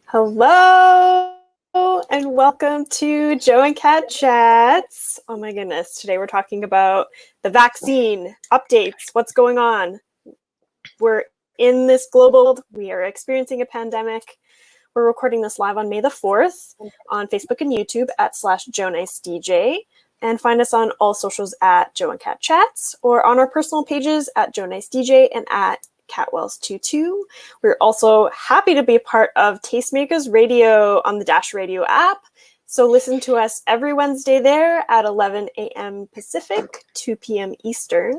Hello and welcome to Joe and Kat Chats. Oh my goodness, today we're talking about the vaccine updates, what's going on. We're in this global, we are experiencing a pandemic. We're recording this live on May the 4th on Facebook and YouTube at /JoeNiceDJ, and find us on all socials at Joe and Kat Chats or on our personal pages at JoeNiceDJ and at CatWells22. We're also happy to be a part of Tastemakers Radio on the Dash Radio app. So listen to us every Wednesday there at 11 a.m. Pacific, 2 p.m. Eastern.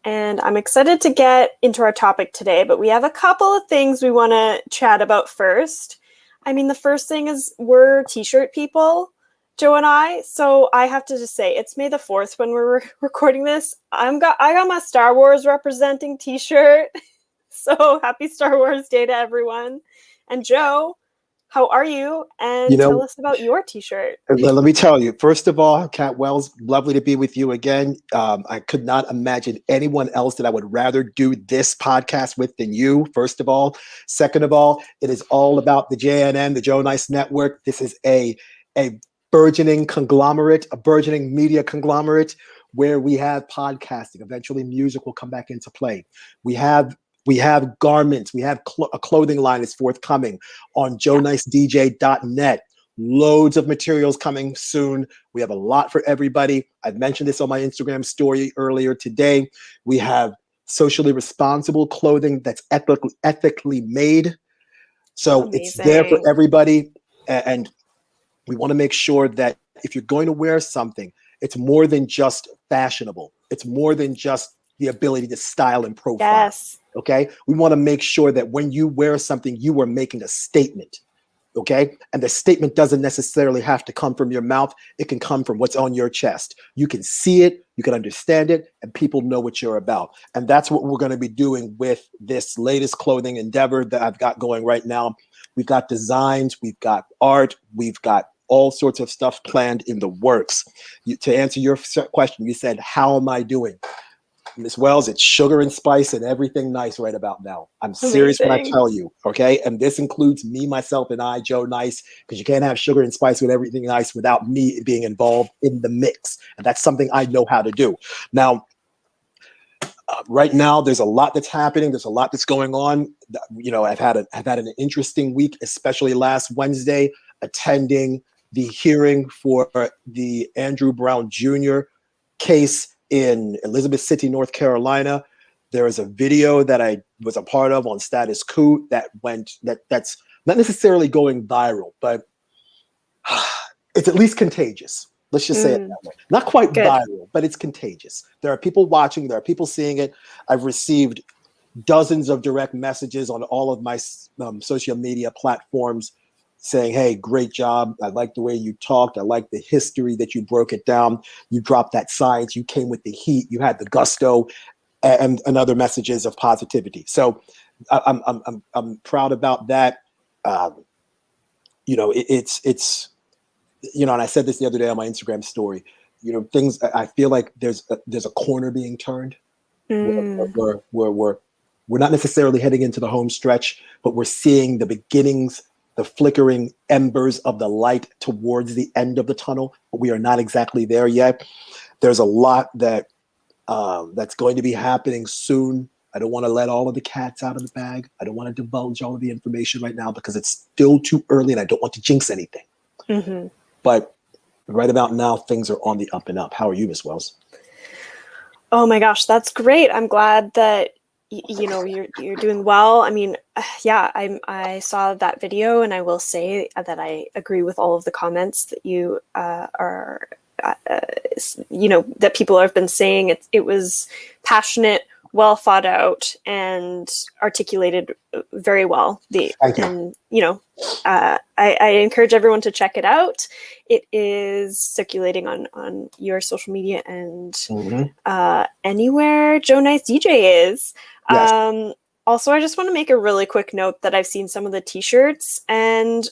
And I'm excited to get into our topic today, but we have a couple of things we want to chat about first. I mean, the first thing is we're t-shirt people, Joe and I. So I have to just say it's May the 4th when we're recording this. I got my Star Wars representing t-shirt. So happy Star Wars Day to everyone. And Joe, how are you? And tell us about your t-shirt. Let me tell you, first of all, Kat Wells, lovely to be with you again. I could not imagine anyone else that I would rather do this podcast with than you, first of all. Second of all, it is all about the JNN, the Joe Nice Network. This is a burgeoning conglomerate, a burgeoning media conglomerate where we have podcasting. Eventually, music will come back into play. We have garments. We have a clothing line is forthcoming on joenicedj.net. Loads of materials coming soon. We have a lot for everybody. I've mentioned this on my Instagram story earlier today. We have socially responsible clothing that's ethically made. So Amazing. It's there for everybody. And we want to make sure that if you're going to wear something, it's more than just fashionable. It's more than just the ability to style and profile. Yes. Okay. We want to make sure that when you wear something, you are making a statement. Okay. And the statement doesn't necessarily have to come from your mouth. It can come from what's on your chest. You can see it, you can understand it, and people know what you're about. And that's what we're going to be doing with this latest clothing endeavor that I've got going right now. We've got designs, we've got art, we've got all sorts of stuff planned in the works. To answer your question, you said, how am I doing? Ms. Wells, it's sugar and spice and everything nice right about now. I'm serious when I tell you, okay? And this includes me, myself, and I, Joe Nice, because you can't have sugar and spice with everything nice without me being involved in the mix. And that's something I know how to do. Now, right now, there's a lot that's happening. There's a lot that's going on. I've had an interesting week, especially last Wednesday, attending the hearing for the Andrew Brown Jr. case in Elizabeth City, North Carolina. There is a video that I was a part of on Status Quo that's not necessarily going viral, but it's at least contagious. Let's just say it that way. Not quite viral, but it's contagious. There are people watching, there are people seeing it. I've received dozens of direct messages on all of my social media platforms saying, hey, great job. I like the way you talked. I like the history that you broke it down. You dropped that science. You came with the heat. You had the gusto and other messages of positivity. So I'm proud about that. It's and I said this the other day on my Instagram story, things, I feel like there's a corner being turned. We're not necessarily heading into the home stretch, but we're seeing the beginnings, the flickering embers of the light towards the end of the tunnel, but we are not exactly there yet. There's a lot that's going to be happening soon. I don't want to let all of the cats out of the bag. I don't want to divulge all of the information right now because it's still too early and I don't want to jinx anything. Mm-hmm. But right about now, things are on the up and up. How are you, Ms. Wells? Oh my gosh, that's great. I'm glad that you're doing well. I mean, I saw that video, and I will say that I agree with all of the comments that you that people have been saying. It was passionate, well thought out, and articulated very well. I encourage everyone to check it out. It is circulating on your social media and anywhere Joe Nice DJ is. Yes. Also, I just want to make a really quick note that I've seen some of the t-shirts and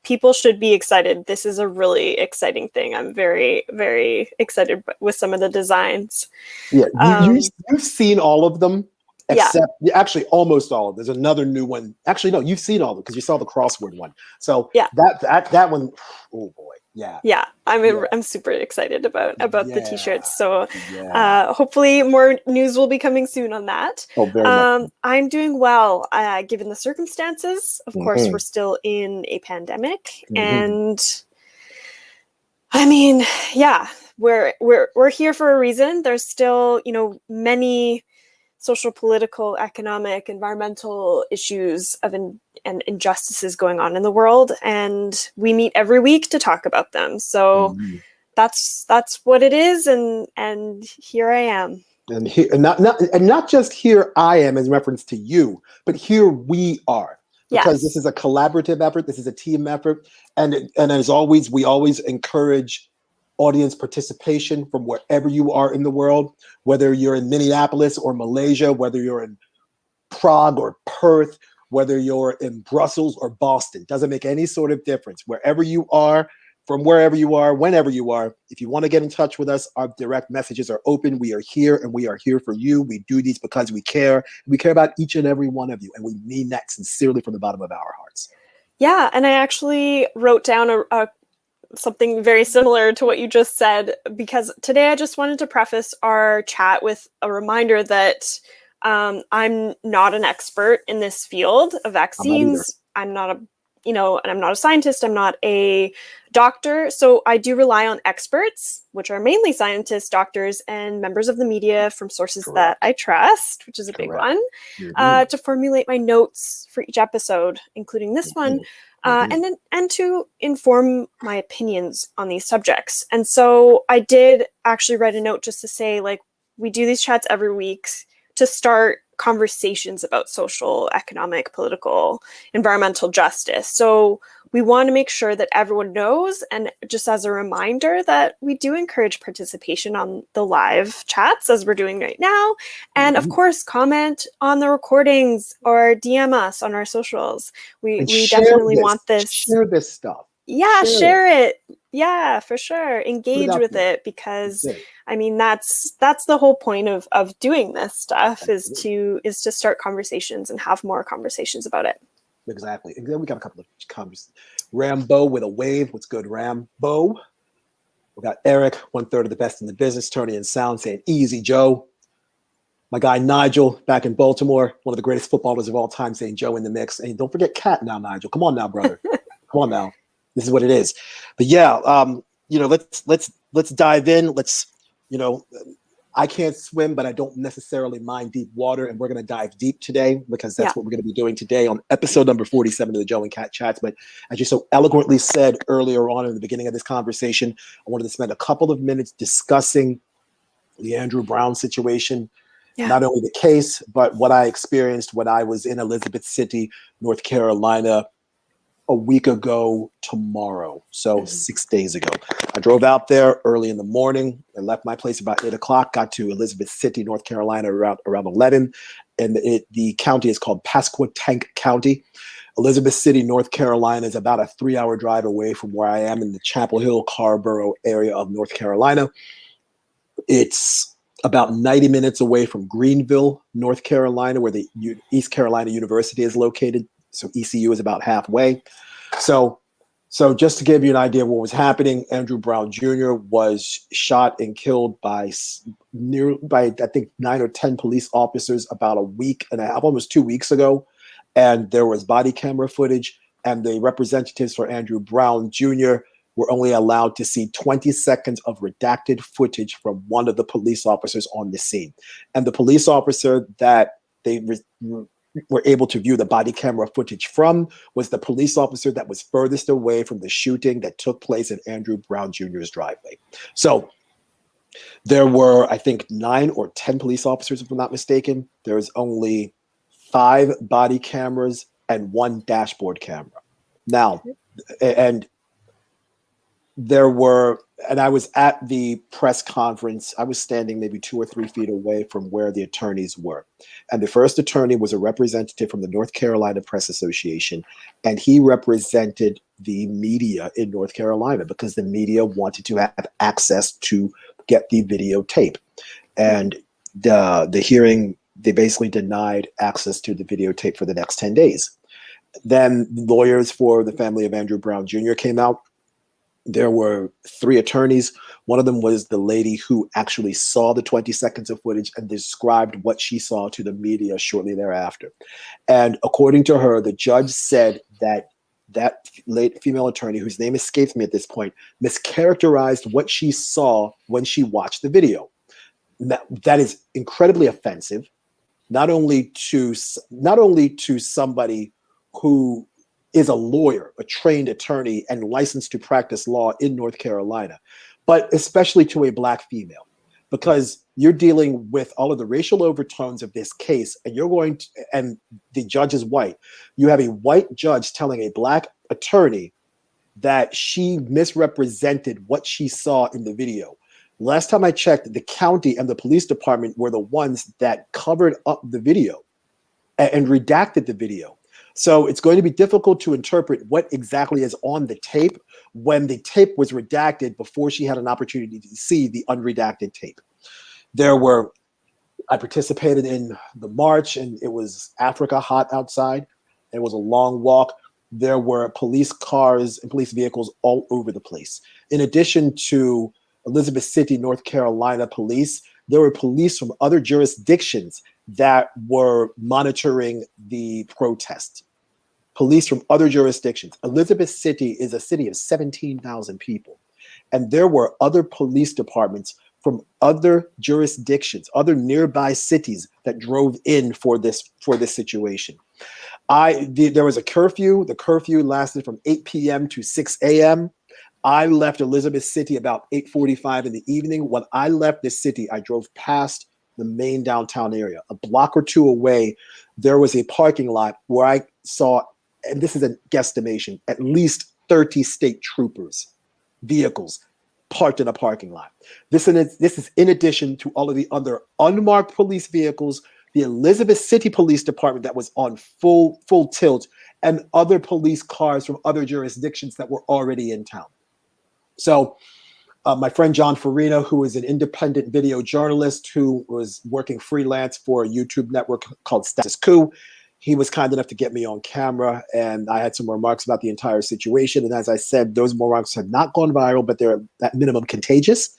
people should be excited. This is a really exciting thing. I'm very, very excited with some of the designs. Yeah, you've seen all of them. Yeah. except actually almost all of them. There's another new one. Actually, no, you've seen all of them because you saw the crossword one. So Yeah. that one, oh boy, yeah. Yeah, Yeah. I'm super excited about the Yeah. t-shirts. So Yeah. hopefully more news will be coming soon on that. Oh, very much. I'm doing well, given the circumstances. Of course, Mhm. we're still in a pandemic, Mhm. and I mean, yeah, we're here for a reason. There's still, many social, political, economic, environmental issues and injustices going on in the world, and we meet every week to talk about them. So Mhm. that's what it is, and here I am. And here, and not just here I am in reference to you, but here we are, because this Yes. is a collaborative effort. This is a team effort, and as always, we always encourage audience participation from wherever you are in the world, whether you're in Minneapolis or Malaysia, whether you're in Prague or Perth, whether you're in Brussels or Boston. Doesn't make any sort of difference. Wherever you are, from wherever you are, whenever you are, if you want to get in touch with us, our direct messages are open. We are here, and we are here for you. We do these because we care. We care about each and every one of you, and we mean that sincerely from the bottom of our hearts. Yeah, and I actually wrote down something very similar to what you just said, because today I just wanted to preface our chat with a reminder that I'm not an expert in this field of I'm not either. vaccines. I'm not and I'm not a scientist. I'm not a doctor. So I do rely on experts, which are mainly scientists, doctors, and members of the media from sources that Correct. I trust, which is a big Correct. one, Mhm. to formulate my notes for each episode, including this one. Mhm. Mhm. And to inform my opinions on these subjects. And so I did actually write a note just to say, like, we do these chats every week to start conversations about social, economic, political, environmental justice. So we want to make sure that everyone knows, and just as a reminder, that we do encourage participation on the live chats as we're doing right now. And of Mhm. course, comment on the recordings or DM us on our socials. And We definitely this. want this. Share this stuff. Yeah, Share it. share it. Yeah, for sure. Put it Engage out with there. it, That's because it. I mean that's the whole point of doing this stuff, is Absolutely. to start conversations and have more conversations about it. Exactly. And then we got a couple of comments. Rambo with a wave. What's good, Rambo? We got Eric, 1/3 of the best in the business, Tony and Sound, saying easy, Joe. My guy Nigel back in Baltimore, one of the greatest footballers of all time, saying Joe in the mix. And don't forget Cat now, Nigel. Come on now, brother. Come on now. This is what it is. But yeah, let's dive in. Let's, you know, I can't swim, but I don't necessarily mind deep water. And we're going to dive deep today, because that's Yeah. what we're going to be doing today on episode number 47 of the Joe and Cat Chats. But as you so eloquently said earlier on in the beginning of this conversation, I wanted to spend a couple of minutes discussing the Andrew Brown situation. Yeah. Not only the case, but what I experienced when I was in Elizabeth City, North Carolina, a week ago tomorrow. So 6 days ago. I drove out there early in the morning. I left my place about 8 o'clock, got to Elizabeth City, North Carolina around 11. And the county is called Pasquotank County. Elizabeth City, North Carolina is about a 3-hour drive away from where I am in the Chapel Hill, Carrboro area of North Carolina. It's about 90 minutes away from Greenville, North Carolina, where the East Carolina University is located. So ECU is about halfway. So just to give you an idea of what was happening, Andrew Brown Jr. was shot and killed by I think 9 or 10 police officers about a week and a half, almost 2 weeks ago. And there was body camera footage, and the representatives for Andrew Brown Jr. were only allowed to see 20 seconds of redacted footage from one of the police officers on the scene. And the police officer that they were able to view the body camera footage from was the police officer that was furthest away from the shooting that took place in Andrew Brown Jr.'s driveway. So there were, I think, 9 or 10 police officers, if I'm not mistaken. There's only 5 body cameras and 1 dashboard camera. Now, and there were, and I was at the press conference. I was standing maybe 2 or 3 feet away from where the attorneys were. And the first attorney was a representative from the North Carolina Press Association. And he represented the media in North Carolina because the media wanted to have access to get the videotape. And the hearing they basically denied access to the videotape for the next 10 days. Then lawyers for the family of Andrew Brown Jr. came out. There were 3 attorneys. One of them was the lady who actually saw the 20 seconds of footage and described what she saw to the media shortly thereafter. And according to her, the judge said that that late female attorney, whose name escapes me at this point, mischaracterized what she saw when she watched the video. That is incredibly offensive, not only to somebody who is a lawyer, a trained attorney, and licensed to practice law in North Carolina, but especially to a Black female, because you're dealing with all of the racial overtones of this case, and and the judge is white. You have a white judge telling a Black attorney that she misrepresented what she saw in the video. Last time I checked, the county and the police department were the ones that covered up the video and redacted the video. So it's going to be difficult to interpret what exactly is on the tape when the tape was redacted before she had an opportunity to see the unredacted tape. I participated in the march, and it was Africa hot outside. It was a long walk. There were police cars and police vehicles all over the place. In addition to Elizabeth City, North Carolina police, there were police from other jurisdictions that were monitoring the protest. Police from other jurisdictions. Elizabeth City is a city of 17,000 people. And there were other police departments from other jurisdictions, other nearby cities that drove in for this situation. There was a curfew. The curfew lasted from 8 p.m. to 6 a.m. I left Elizabeth City about 8:45 in the evening. When I left the city, I drove past the main downtown area. A block or two away, there was a parking lot where I saw, and this is a guesstimation, at least 30 state troopers, vehicles parked in a parking lot. This is in addition to all of the other unmarked police vehicles, the Elizabeth City Police Department that was on full tilt, and other police cars from other jurisdictions that were already in town. So my friend John Farina, who is an independent video journalist who was working freelance for a YouTube network called Status Quo, he was kind enough to get me on camera, and I had some remarks about the entire situation. And as I said, those remarks have not gone viral, but they're at minimum contagious.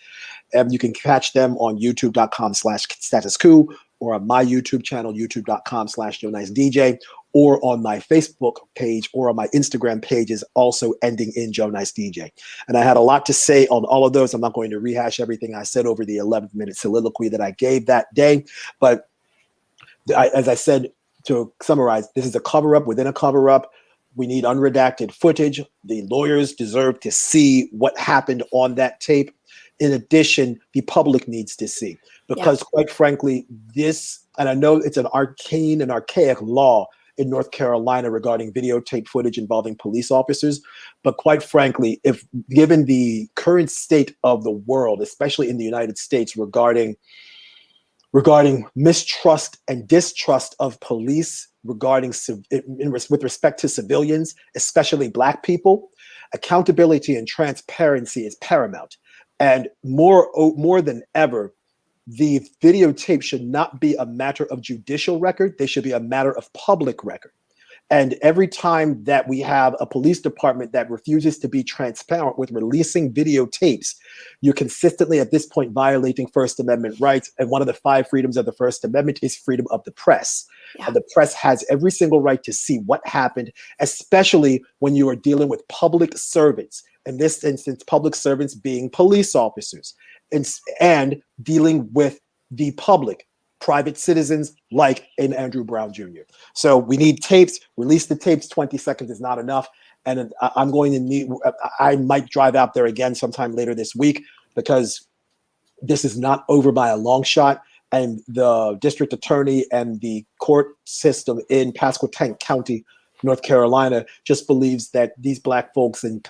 And you can catch them on youtube.com/status quo, or on my YouTube channel, youtube.com/JoeNiceDJ, or on my Facebook page, or on my Instagram page is also ending in JoeNiceDJ. And I had a lot to say on all of those. I'm not going to rehash everything I said over the 11-minute soliloquy that I gave that day. But as I said, to summarize, this is a cover-up within a cover-up. We need unredacted footage. The lawyers deserve to see what happened on that tape. In addition, the public needs to see, because quite frankly, and I know it's an arcane and archaic law in North Carolina regarding videotape footage involving police officers, but quite frankly, if given the current state of the world, especially in the United States, regarding mistrust and distrust of police, with respect to civilians, especially Black people, accountability and transparency is paramount. And more than ever, the videotape should not be a matter of judicial record. They should be a matter of public record. And every time that we have a police department that refuses to be transparent with releasing videotapes, you're consistently at this point violating First Amendment rights. And one of the 5 freedoms of the First Amendment is freedom of the press. Yeah. And the press has every single right to see what happened, especially when you are dealing with public servants. In this instance, public servants being police officers, and dealing with the public, private citizens like an Andrew Brown Jr. So we need tapes. Release the tapes. 20 seconds is not enough. And I might drive out there again sometime later this week, because this is not over by a long shot. And the district attorney and the court system in Pasquotank County, North Carolina, just believes that these Black folks in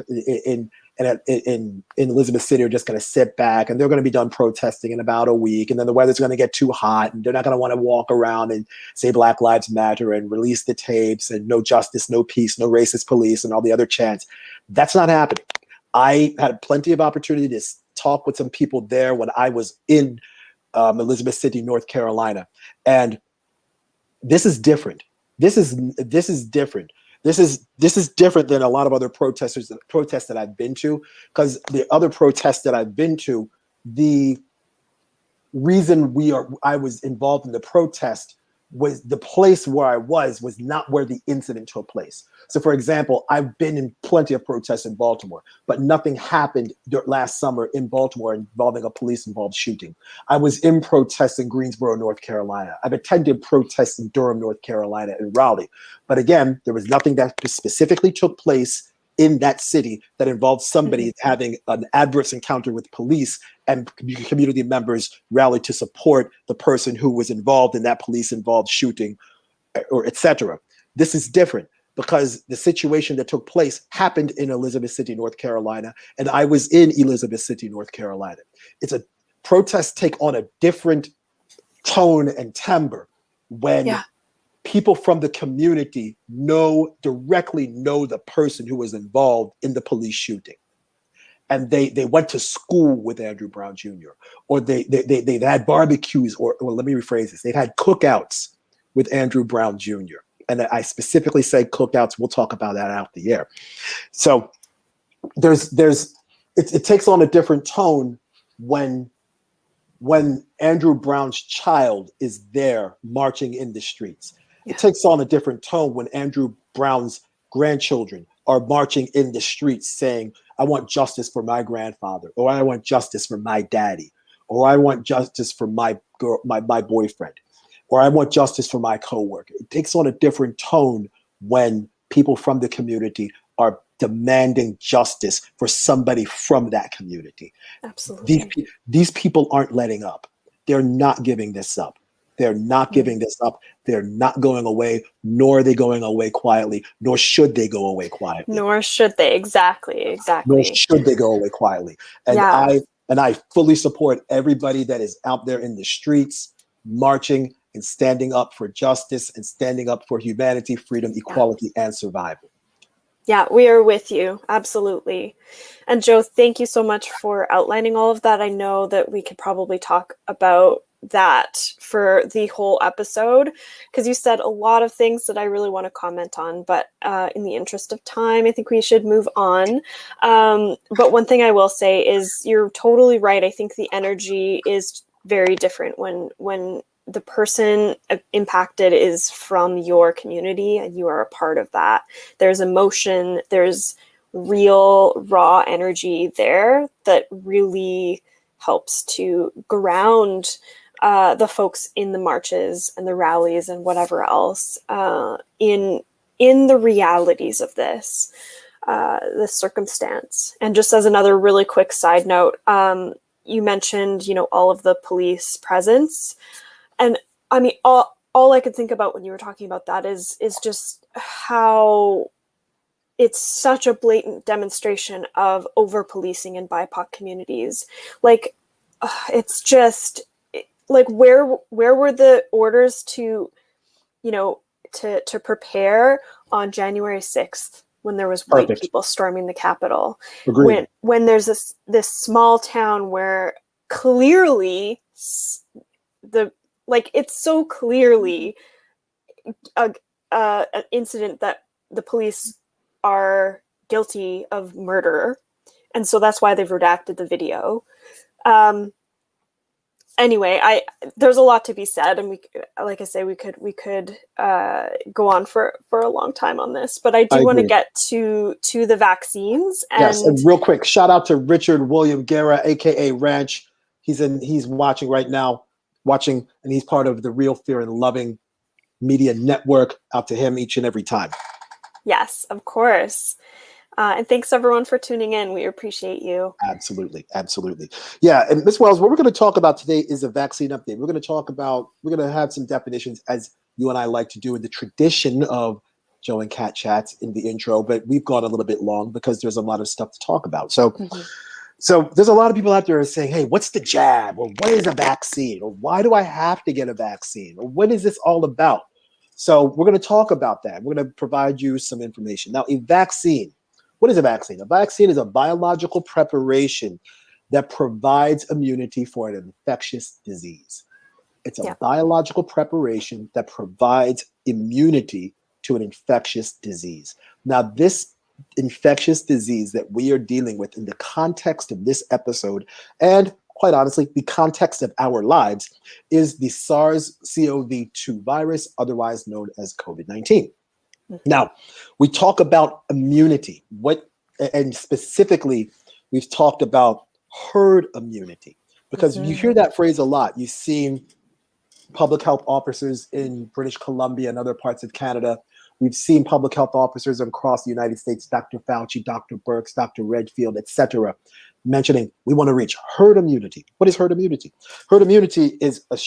Elizabeth City are just going to sit back, and they're going to be done protesting in about a week, and then the weather's going to get too hot, and they're not going to want to walk around and say Black Lives Matter and release the tapes and no justice, no peace, no racist police, and all the other chants. That's not happening. I had plenty of opportunity to talk with some people there when I was in Elizabeth City, North Carolina, and This is different. This is different. This is different than a lot of other protests that I've been to, because the other protests that I've been to, the reason I was involved in the protest was the place where I was not where the incident took place. So, for example, I've been in plenty of protests in Baltimore, but nothing happened last summer in Baltimore involving a police-involved shooting. I was in protests in Greensboro, North Carolina. I've attended protests in Durham, North Carolina, and Raleigh. But again, there was nothing that specifically took place in that city that involved somebody having an adverse encounter with police, and community members rallied to support the person who was involved in that police-involved shooting, or etc. This is different because the situation that took place happened in Elizabeth City, North Carolina, and I was in Elizabeth City, North Carolina. It's a protest take on a different tone and timbre when people from the community directly know the person who was involved in the police shooting. And they went to school with Andrew Brown Jr., or they've had barbecues, or let me rephrase this, they've had cookouts with Andrew Brown Jr. And I specifically say cookouts. We'll talk about that out the air. So it takes on a different tone when Andrew Brown's child is there marching in the streets. It takes on a different tone when Andrew Brown's grandchildren are marching in the streets saying, I want justice for my grandfather, or I want justice for my daddy, or I want justice for my girl, my boyfriend, or I want justice for my coworker. It takes on a different tone when people from the community are demanding justice for somebody from that community. Absolutely. These people aren't letting up. They're not giving this up. They're not giving this up. They're not going away, nor are they going away quietly, nor should they go away quietly. Nor should they. Exactly. Nor should they go away quietly. And I fully support everybody that is out there in the streets marching and standing up for justice and standing up for humanity, freedom, equality, and survival. Yeah, we are with you. Absolutely. And Joe, thank you so much for outlining all of that. I know that we could probably talk about that for the whole episode, because you said a lot of things that I really want to comment on, but in the interest of time, I think we should move on. But one thing I will say is you're totally right. I think the energy is very different when the person impacted is from your community and you are a part of that. There's emotion, there's real raw energy there that really helps to ground the folks in the marches and the rallies and whatever else in the realities of this circumstance. And just as another really quick side note, you mentioned, all of the police presence. And I mean, all I could think about when you were talking about that is just how it's such a blatant demonstration of over-policing in BIPOC communities. Like, it's just like, where were the orders to prepare on January 6th when there was white people storming the Capitol? Agreed. When there's this small town where clearly it's so clearly an incident that the police are guilty of murder, and so that's why they've redacted the video. Anyway, there's a lot to be said, and we could go on for a long time on this, but I do want to get to the vaccines. And real quick, shout out to Richard William Guerra, aka Ranch. He's watching right now, and he's part of the Real Fear and Loving Media Network. Out to him each and every time. Yes, of course. And thanks everyone for tuning in. We appreciate you. Absolutely. Absolutely. Yeah. And Ms. Wells, what we're going to talk about today is a vaccine update. We're going to have some definitions, as you and I like to do in the tradition of Joe and Kat Chats in the intro, but we've gone a little bit long because there's a lot of stuff to talk about. So, So there's a lot of people out there saying, hey, what's the jab? Or what is a vaccine? Or why do I have to get a vaccine? Or what is this all about? So we're going to talk about that. We're going to provide you some information. Now, a vaccine. What is a vaccine? A vaccine is a biological preparation that provides immunity for an infectious disease. It's a Yeah. biological preparation that provides immunity to an infectious disease. Now, this infectious disease that we are dealing with in the context of this episode, and quite honestly, the context of our lives, is the SARS-CoV-2 virus, otherwise known as COVID-19. Now, we talk about immunity. And specifically, we've talked about herd immunity, because you hear that phrase a lot. You've seen public health officers in British Columbia and other parts of Canada. We've seen public health officers across the United States, Dr. Fauci, Dr. Birx, Dr. Redfield, etc., mentioning we want to reach herd immunity. What is herd immunity? Herd immunity is a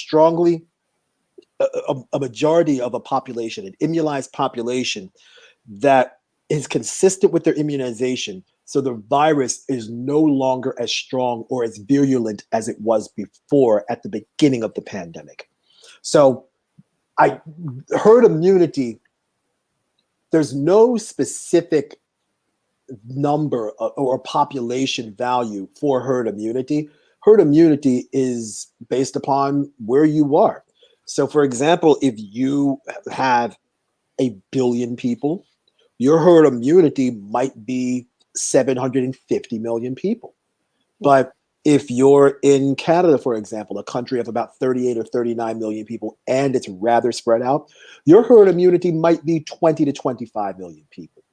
majority of a population, an immunized population that is consistent with their immunization. So the virus is no longer as strong or as virulent as it was before at the beginning of the pandemic. So herd immunity, there's no specific number or population value for herd immunity. Herd immunity is based upon where you are. So, for example, if you have 1 billion people, your herd immunity might be 750 million people. But if you're in Canada, for example, a country of about 38 or 39 million people, and it's rather spread out, your herd immunity might be 20 to 25 million people.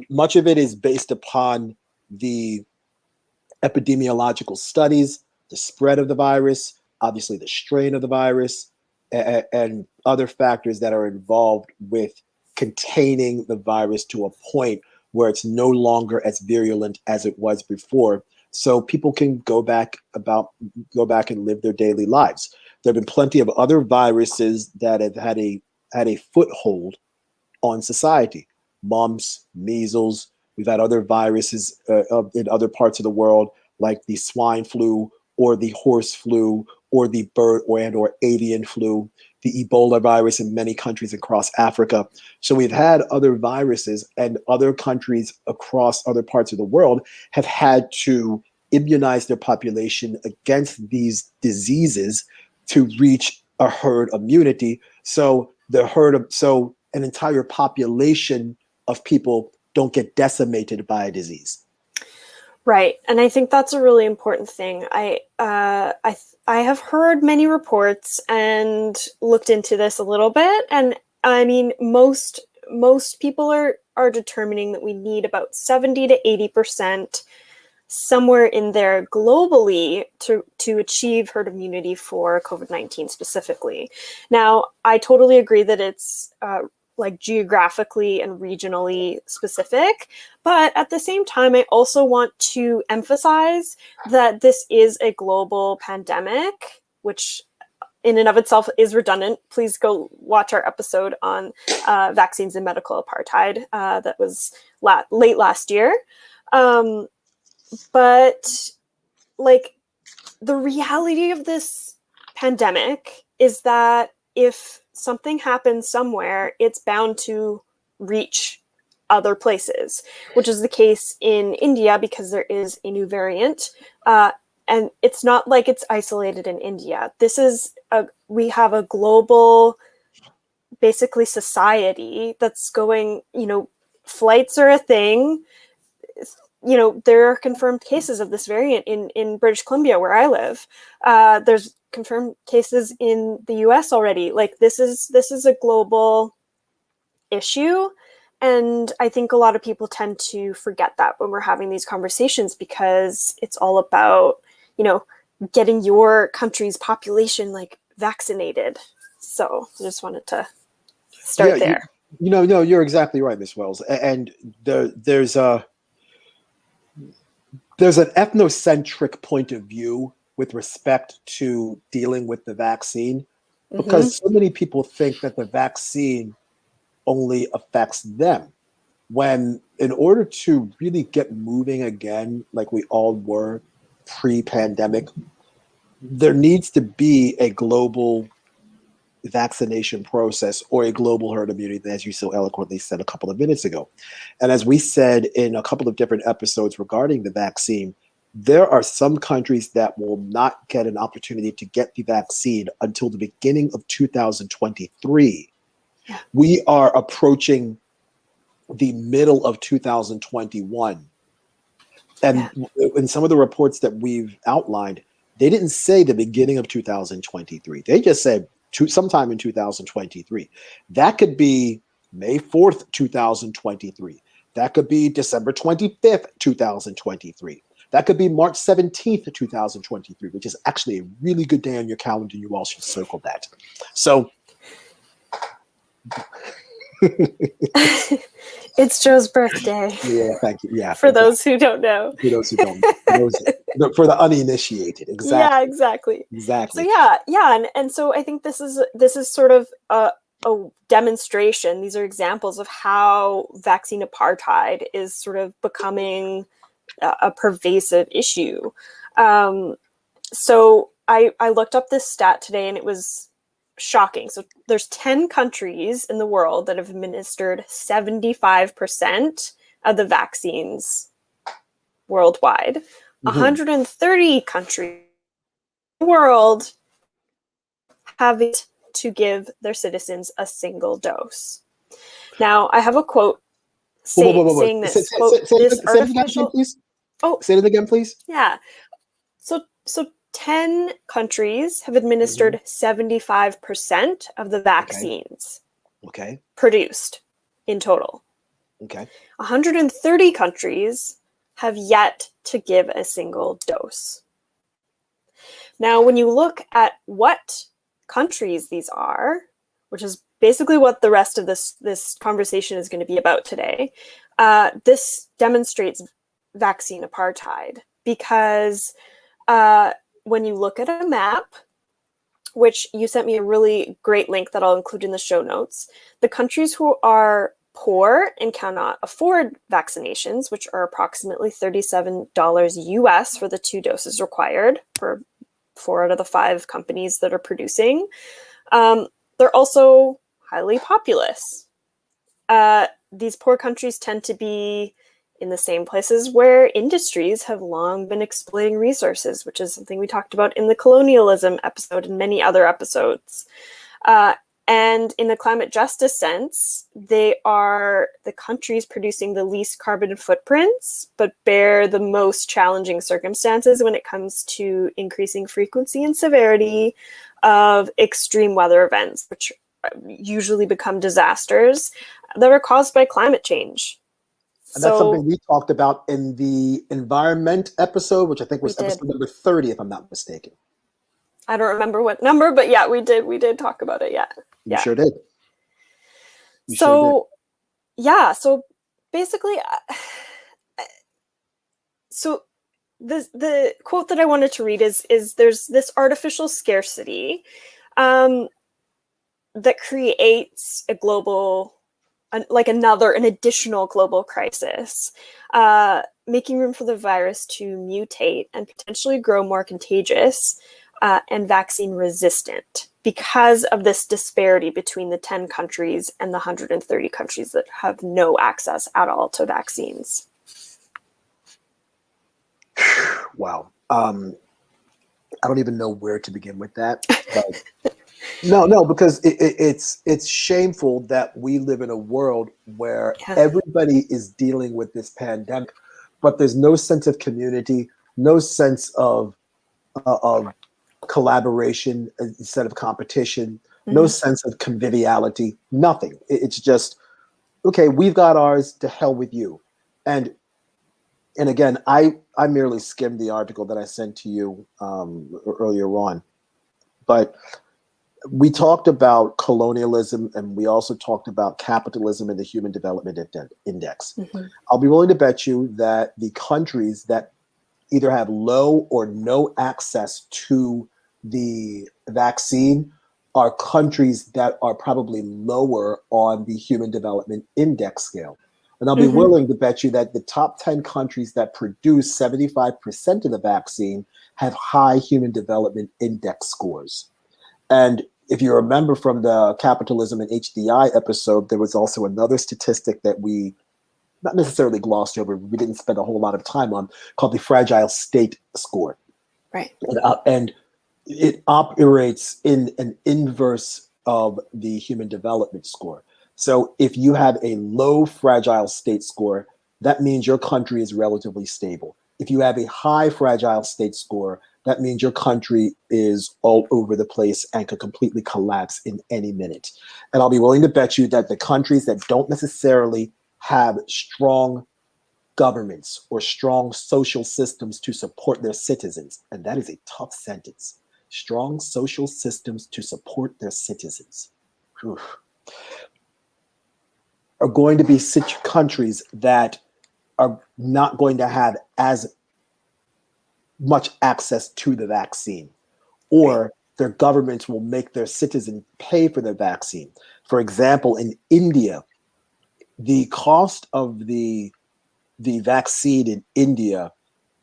Much of it is based upon the epidemiological studies, the spread of the virus, obviously the strain of the virus, and other factors that are involved with containing the virus to a point where it's no longer as virulent as it was before, so people can go back and live their daily lives. There have been plenty of other viruses that have had a foothold on society. Mumps, measles. We've had other viruses in other parts of the world, like the swine flu or the horse flu or the bird or avian flu, the Ebola virus in many countries across Africa. So we've had other viruses, and other countries across other parts of the world have had to immunize their population against these diseases to reach a herd immunity. So an entire population of people don't get decimated by a disease. Right, and I think that's a really important thing. I have heard many reports and looked into this a little bit, and I mean most people are determining that we need about 70 to 80%, somewhere in there globally, to achieve herd immunity for COVID-19 specifically. Now, I totally agree that it's like geographically and regionally specific, but at the same time, I also want to emphasize that this is a global pandemic, which in and of itself is redundant. Please go watch our episode on vaccines and medical apartheid that was late last year. But like, the reality of this pandemic is that if something happens somewhere, it's bound to reach other places, which is the case in India because there is a new variant. And it's not like it's isolated in India. We have a global, basically, society that's going, flights are a thing. There are confirmed cases of this variant in British Columbia, where I live. There's confirmed cases in the US already. Like, this is a global issue. And I think a lot of people tend to forget that when we're having these conversations, because it's all about, getting your country's population vaccinated. So I just wanted to start there. No, you're exactly right, Ms. Wells. And there's an ethnocentric point of view with respect to dealing with the vaccine, because so many people think that the vaccine only affects them, when in order to really get moving again, like we all were pre-pandemic, there needs to be a global vaccination process or a global herd immunity, as you so eloquently said a couple of minutes ago. And as we said in a couple of different episodes regarding the vaccine, there are some countries that will not get an opportunity to get the vaccine until the beginning of 2023. Yeah. We are approaching the middle of 2021. And in some of the reports that we've outlined, they didn't say the beginning of 2023. They just said sometime in 2023. That could be May 4th, 2023. That could be December 25th, 2023. That could be March 17th, 2023, which is actually a really good day on your calendar. You all should circle that. So it's Joe's birthday. yeah, thank you. Yeah. For those who don't know. For those who don't know. For the uninitiated. Exactly. Yeah, exactly. Exactly. So and so I think this is sort of a demonstration. These are examples of how vaccine apartheid is sort of becoming a pervasive issue. So I looked up this stat today, and it was shocking. So there's 10 countries in the world that have administered 75% of the vaccines worldwide. 130 countries in the world have it to give their citizens a single dose. Now, I have a quote saying this. Quote, say it again, please. Oh, say it again, please. Yeah. So 10 countries have administered 75% of the vaccines produced in total. Okay. 130 countries have yet to give a single dose. Now, when you look at what countries these are, which is basically what the rest of this conversation is going to be about today, this demonstrates vaccine apartheid, because when you look at a map, which you sent me a really great link that I'll include in the show notes, the countries who are poor and cannot afford vaccinations, which are approximately $37 US for the 2 doses required for 4 out of the 5 companies that are producing, they're also highly populous. These poor countries tend to be in the same places where industries have long been exploiting resources, which is something we talked about in the colonialism episode and many other episodes. And in the climate justice sense, they are the countries producing the least carbon footprints, but bear the most challenging circumstances when it comes to increasing frequency and severity of extreme weather events, which usually become disasters that are caused by climate change. And that's something we talked about in the environment episode, which I think was episode number 30, if I'm not mistaken. I don't remember what number, but yeah, we did talk about it. Yeah. You sure did. So basically, so the quote that I wanted to read is there's this artificial scarcity that creates a global, an additional global crisis, making room for the virus to mutate and potentially grow more contagious and vaccine resistant because of this disparity between the 10 countries and the 130 countries that have no access at all to vaccines. Wow. I don't even know where to begin with that. But no, because it's shameful that we live in a world where everybody is dealing with this pandemic, but there's no sense of community, no sense of collaboration instead of competition, no sense of conviviality, nothing. It's just, okay, we've got ours, to hell with you. And again, I merely skimmed the article that I sent to you earlier on, but we talked about colonialism, and we also talked about capitalism and the Human Development Index. I'll be willing to bet you that the countries that either have low or no access to the vaccine are countries that are probably lower on the Human Development Index scale. And I'll be willing to bet you that the top 10 countries that produce 75% of the vaccine have high Human Development Index scores. And if you remember from the Capitalism and HDI episode, there was also another statistic that we not necessarily glossed over, we didn't spend a whole lot of time on, called the fragile state score. Right. And it operates in an inverse of the human development score. So if you have a low fragile state score, that means your country is relatively stable. If you have a high fragile state score, that means your country is all over the place and could completely collapse in any minute. And I'll be willing to bet you that the countries that don't necessarily have strong governments or strong social systems to support their citizens, and that is a tough sentence, strong social systems to support their citizens, oof, are going to be countries that are not going to have as much access to the vaccine, or their governments will make their citizens pay for the vaccine. For example, in India, the cost of the vaccine in India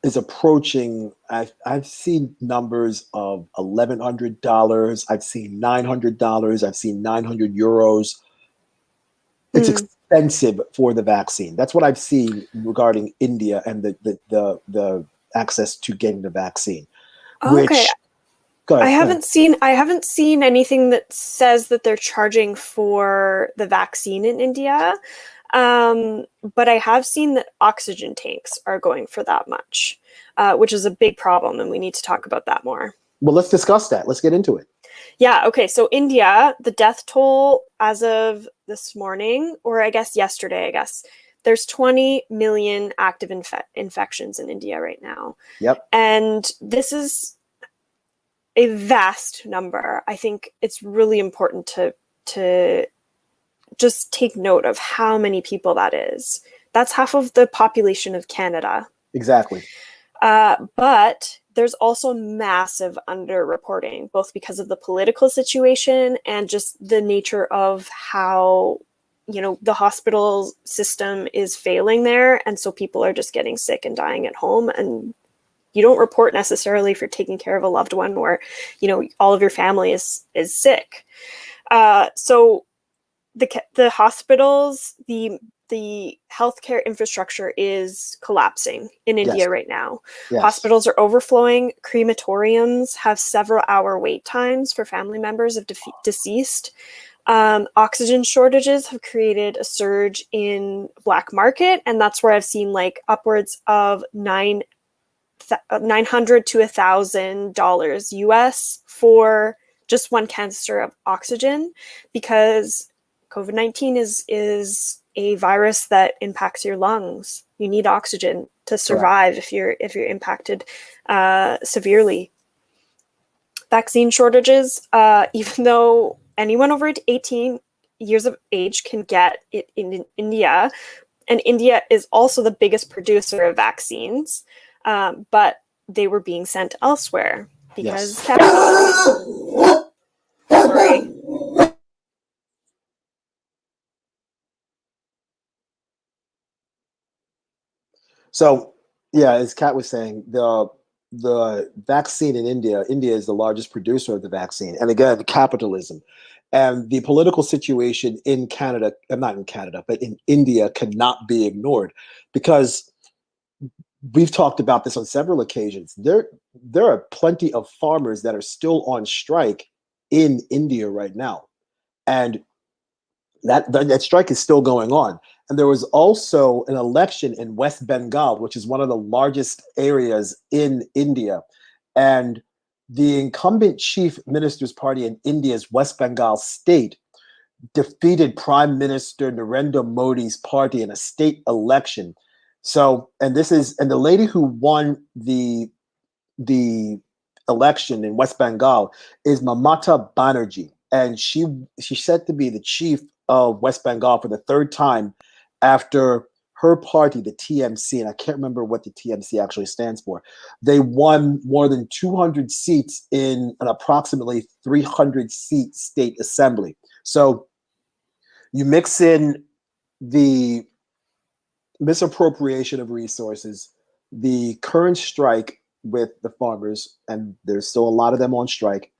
is approaching, I've seen numbers of $1,100. I've seen $900. I've seen 900 euros. It's expensive for the vaccine. That's what I've seen regarding India and the access to getting the vaccine. Okay. Go ahead, I haven't seen anything that says that they're charging for the vaccine in India. But I have seen that oxygen tanks are going for that much, which is a big problem, and we need to talk about that more. Well, let's discuss that. Let's get into it. Yeah, okay. So India, the death toll as of this morning, or I guess yesterday, there's 20 million active infections in India right now. Yep. And this is a vast number. I think it's really important to just take note of how many people that is. That's half of the population of Canada. Exactly. But there's also massive underreporting, both because of the political situation and just the nature of how, the hospital system is failing there. And so people are just getting sick and dying at home. And you don't report necessarily for taking care of a loved one where, all of your family is sick. So the hospitals, the healthcare infrastructure is collapsing in India right now. Yes. Hospitals are overflowing. Crematoriums have several hour wait times for family members of deceased. Oxygen shortages have created a surge in black market, and that's where I've seen like upwards of $900 to $1,000 US for just one canister of oxygen, because COVID-19 is a virus that impacts your lungs. You need oxygen to survive. Correct. if you're impacted severely. Vaccine shortages, even though anyone over 18 years of age can get it in India, and India is also the biggest producer of vaccines, but they were being sent elsewhere because capitalism. Sorry. So, yeah, as Kat was saying, the vaccine in India is the largest producer of the vaccine. And again, capitalism. And the political situation in Canada, not in Canada, but in India cannot be ignored, because we've talked about this on several occasions. There are plenty of farmers that are still on strike in India right now. And that strike is still going on. And there was also an election in West Bengal, which is one of the largest areas in India. And the incumbent chief minister's party in India's West Bengal state defeated Prime Minister Narendra Modi's party in a state election. So, and the lady who won the election in West Bengal is Mamata Banerjee. And she's said to be the chief of West Bengal for the third time after her party, the TMC, and I can't remember what the TMC actually stands for. They won more than 200 seats in an approximately 300-seat state assembly. So you mix in the misappropriation of resources, the current strike with the farmers, and there's still a lot of them on strike.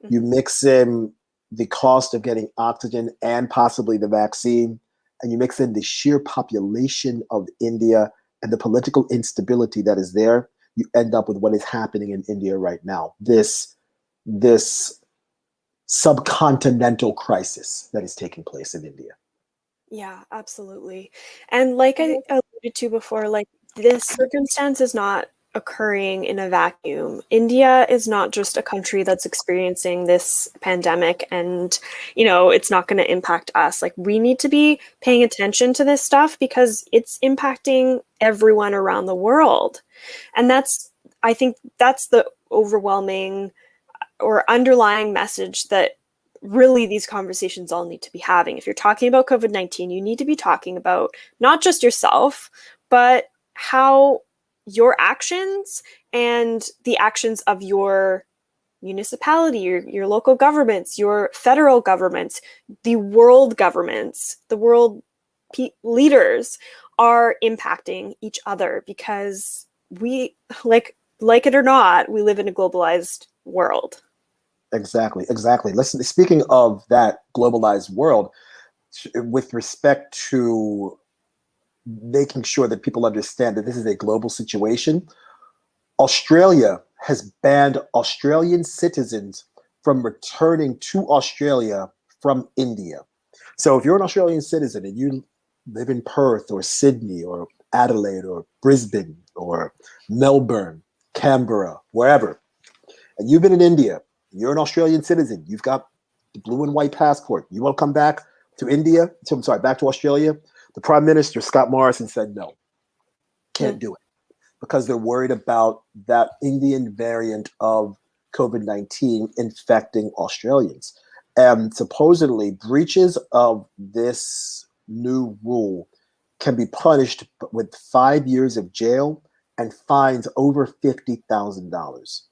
You mix in the cost of getting oxygen and possibly the vaccine, and you mix in the sheer population of India and the political instability that is there, you end up with what is happening in India right now. This subcontinental crisis that is taking place in India. Yeah, absolutely. And like I alluded to before, like this circumstance is not occurring in a vacuum. India is not just a country that's experiencing this pandemic and, you know, it's not going to impact us. Like we need to be paying attention to this stuff because it's impacting everyone around the world. And I think that's the overwhelming or underlying message that really these conversations all need to be having. If you're talking about COVID-19, you need to be talking about not just yourself, but how your actions and the actions of your municipality, your local governments, your federal governments, the world governments, the world leaders are impacting each other because we, like it or not, we live in a globalized world. Exactly. Listen, speaking of that globalized world, with respect to making sure that people understand that this is a global situation, Australia has banned Australian citizens from returning to Australia from India. So if you're an Australian citizen and you live in Perth or Sydney or Adelaide or Brisbane or Melbourne, Canberra, wherever, and you've been in India, you're an Australian citizen, you've got the blue and white passport, you want to come back to India, back to Australia, the Prime Minister, Scott Morrison, said no, can't do it, because they're worried about that Indian variant of COVID-19 infecting Australians. And supposedly breaches of this new rule can be punished with 5 years of jail and fines over $50,000.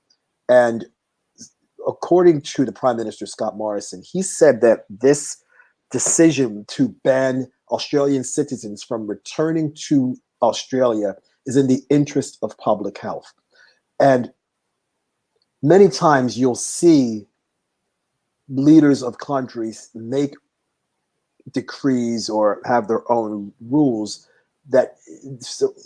And according to the Prime Minister, Scott Morrison, he said that this decision to ban Australian citizens from returning to Australia is in the interest of public health. And many times you'll see leaders of countries make decrees or have their own rules that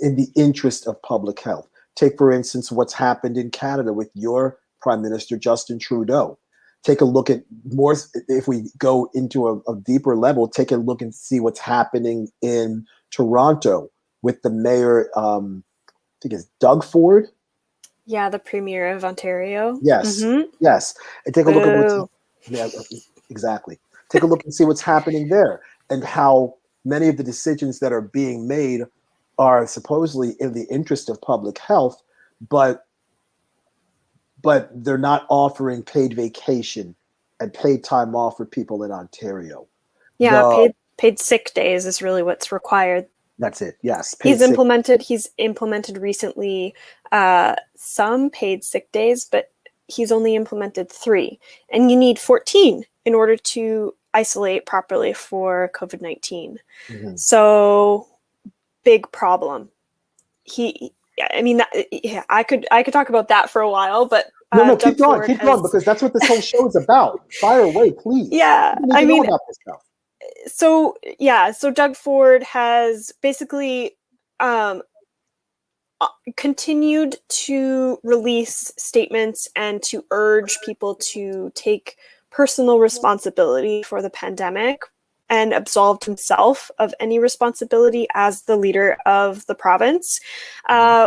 in the interest of public health. Take, for instance, what's happened in Canada with your Prime Minister, Justin Trudeau. Take a look at more, if we go into a deeper level, take a look and see what's happening in Toronto with the mayor, I think it's Doug Ford. Yeah, the Premier of Ontario. Yes, yes. And take a look at exactly. Take a look and see what's happening there and how many of the decisions that are being made are supposedly in the interest of public health, but they're not offering paid vacation and paid time off for people in Ontario. Yeah, paid sick days is really what's required. That's it. Yes. He's implemented recently some paid sick days, but he's only implemented 3. And you need 14 in order to isolate properly for COVID-19. Mm-hmm. So big problem. I could talk about that for a while, but no, keep going, because that's what this whole show is about. Fire away, please. Yeah, I mean, know about this stuff. So Doug Ford has basically continued to release statements and to urge people to take personal responsibility for the pandemic, and absolved himself of any responsibility as the leader of the province,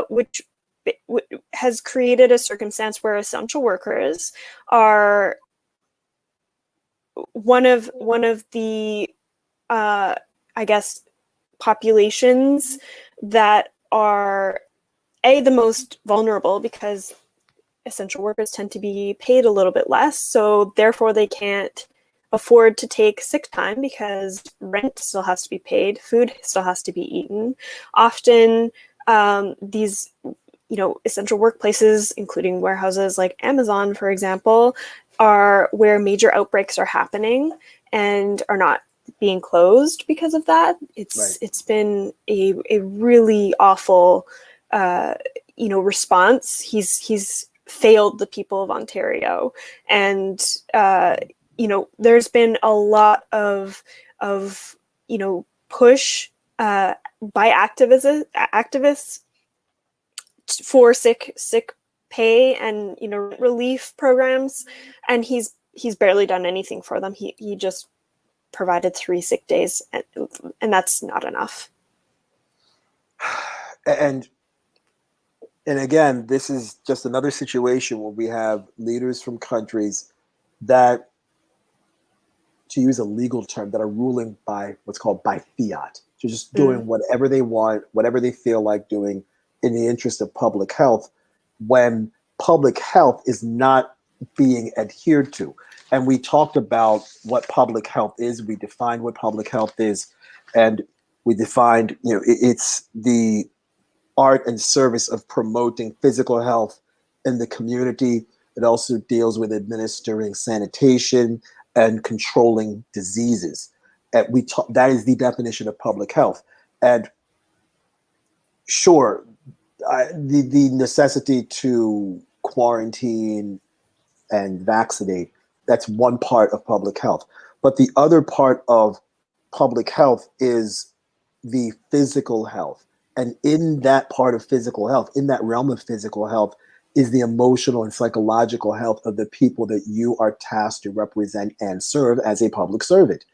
which has created a circumstance where essential workers are one of the I guess populations that are the most vulnerable, because essential workers tend to be paid a little bit less, so therefore they can't afford to take sick time because rent still has to be paid, food still has to be eaten. Often these essential workplaces, including warehouses like Amazon, for example, are where major outbreaks are happening and are not being closed because of that. It's been a really awful response. He's failed the people of Ontario, and there's been a lot of push by activists for sick pay and relief programs, and he's barely done anything for them. He just provided 3 sick days, and that's not enough. And again, this is just another situation where we have leaders from countries that, to use a legal term, that are ruling by what's called by fiat. So just doing whatever they want, whatever they feel like doing in the interest of public health, when public health is not being adhered to. And we talked about what public health is. We defined what public health is, and we defined, it's the art and service of promoting physical health in the community. It also deals with administering sanitation and controlling diseases. And that is the definition of public health. And sure, the necessity to quarantine and vaccinate, that's one part of public health. But the other part of public health is the physical health. And in that part of physical health, in that realm of physical health, is the emotional and psychological health of the people that you are tasked to represent and serve as a public servant.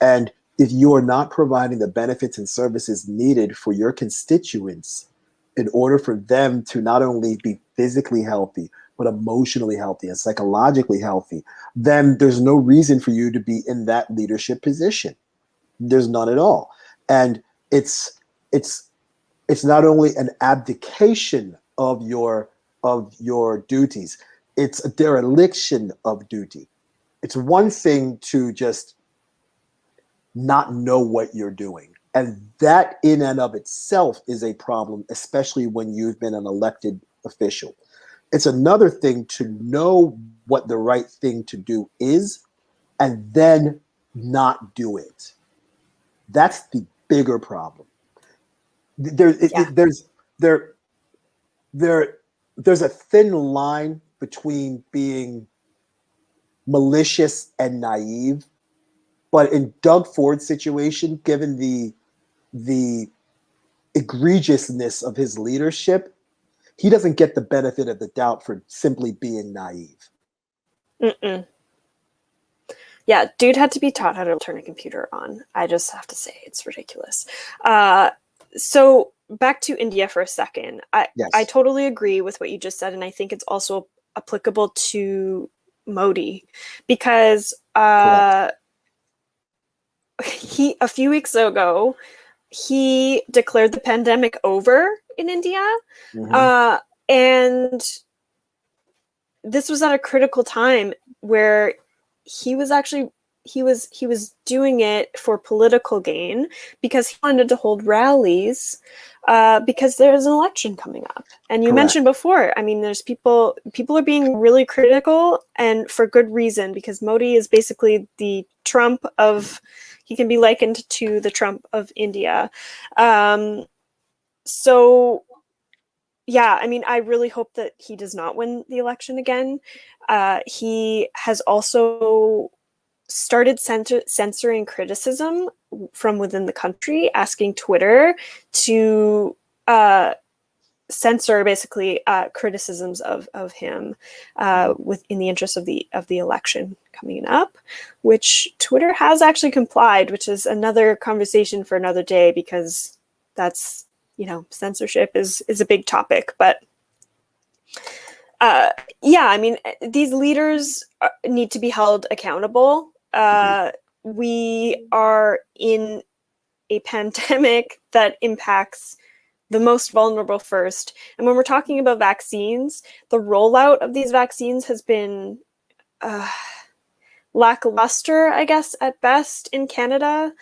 And if you are not providing the benefits and services needed for your constituents in order for them to not only be physically healthy, but emotionally healthy and psychologically healthy, then there's no reason for you to be in that leadership position. There's none at all. And it's not only an abdication of your duties, it's a dereliction of duty. It's one thing to just not know what you're doing. And that in and of itself is a problem, especially when you've been an elected official. It's another thing to know what the right thing to do is and then not do it. That's the bigger problem. There's a thin line between being malicious and naive. But in Doug Ford's situation, given the egregiousness of his leadership, he doesn't get the benefit of the doubt for simply being naive. Yeah, dude had to be taught how to turn a computer on. I just have to say, it's ridiculous. So back to India for a second. I totally agree with what you just said, and I think it's also applicable to Modi, because a few weeks ago, he declared the pandemic over in India. And this was at a critical time where he was doing it for political gain, because he wanted to hold rallies because there's an election coming up. And you mentioned before, I mean, there's people are being really critical, and for good reason, because Modi is basically the Trump of, he can be likened to the Trump of India. So yeah, I mean, I really hope that he does not win the election again. He has also started censoring criticism from within the country, asking Twitter to censor basically criticisms of him in the interest of the election coming up, which Twitter has actually complied, which is another conversation for another day, because that's, censorship is a big topic. But yeah, I mean, these leaders need to be held accountable. We are in a pandemic that impacts the most vulnerable first. And when we're talking about vaccines, the rollout of these vaccines has been lackluster, I guess, at best in Canada,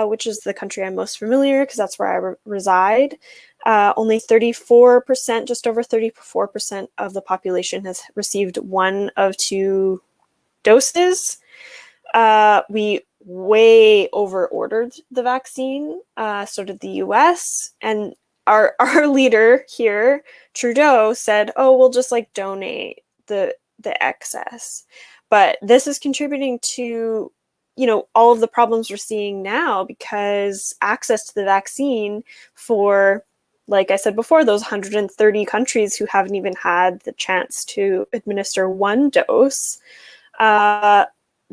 which is the country I'm most familiar, because that's where I reside. Only 34%, just over 34% of the population has received 1 of 2 doses. We way over ordered the vaccine, so did the US. And our leader here, Trudeau, said, oh, we'll just donate the excess. But this is contributing to, all of the problems we're seeing now, because access to the vaccine for, like I said before, those 130 countries who haven't even had the chance to administer one dose,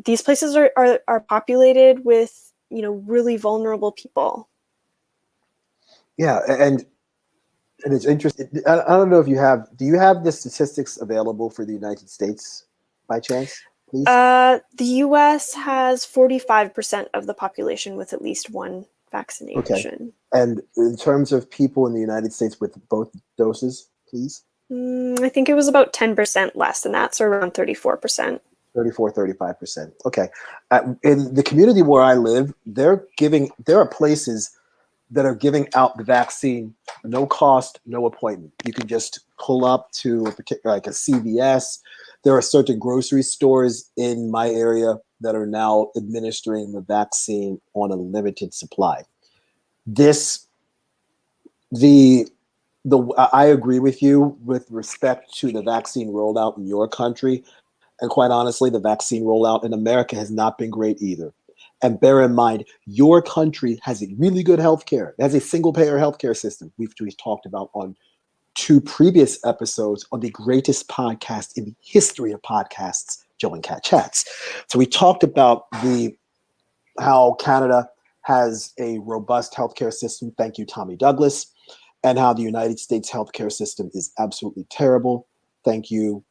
these places are populated with, really vulnerable people. Yeah, and it's interesting. I don't know if do you have the statistics available for the United States by chance, please? The US has 45% of the population with at least one vaccination. Okay. And in terms of people in the United States with both doses, please? I think it was about 10% less than that, so around 34%. 34, 35%. Okay. In the community where I live, there are places that are giving out the vaccine, no cost, no appointment. You can just pull up to a particular, like a CVS. There are certain grocery stores in my area that are now administering the vaccine on a limited supply. I agree with you with respect to the vaccine rollout in your country. And quite honestly, the vaccine rollout in America has not been great either. And bear in mind, your country has a really good healthcare. It has a single-payer healthcare system. We've talked about on 2 previous episodes on the greatest podcast in the history of podcasts, Joe and Cat Chats. So we talked about how Canada has a robust healthcare system. Thank you, Tommy Douglas. And how the United States healthcare system is absolutely terrible. Thank you.